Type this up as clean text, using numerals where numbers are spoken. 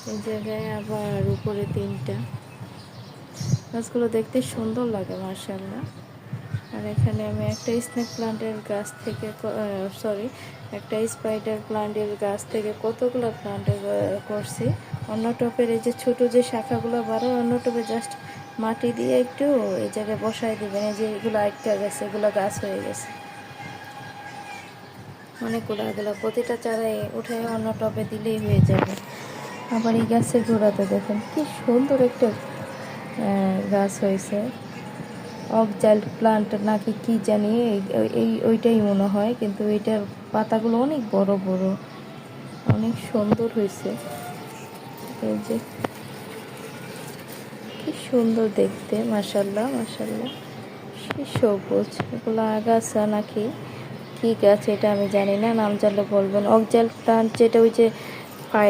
এই জায়গায় আবার উপরে 3টা। গাছগুলো দেখতে সুন্দর লাগে মাশাআল্লাহ। আর এখানে আমি একটা স্নেক প্লান্টের গাছ থেকে একটা স্পাইডার প্লান্টের গাছ থেকে কতগুলো প্লান্টের করছি। অন্য টপের এই যে ছোট যে শাখাগুলো বারো, অন্য টপে জাস্ট মাটি দিয়ে একটু এই জায়গায় বসাই দিবেন। এই যে এগুলো আটকা গেছে, এগুলো গাছ হয়ে গেছে অনেকগুলো। এগুলো প্রতিটা চারাই উঠে অন্য টবে দিলেই হয়ে যাবে। আবার এই গাছের গোড়াতে দেখেন কি সুন্দর একটা গাছ হয়েছে। অফজাইল্ড প্লান্ট নাকি কি জানি, ওইটাই মনে হয়, কিন্তু এইটার পাতাগুলো অনেক বড় বড়, অনেক সুন্দর হয়েছে। এই যে কি সুন্দর দেখতে, মাশাআল্লাহ মাশাআল্লাহ। কি সবুজ, এগুলো আগাছা নাকি কি গাছ এটা আমি জানি না, নাম জানলে বলবেন। অফজাইল্ড প্লান্ট যেটা ওই যে ফায়ার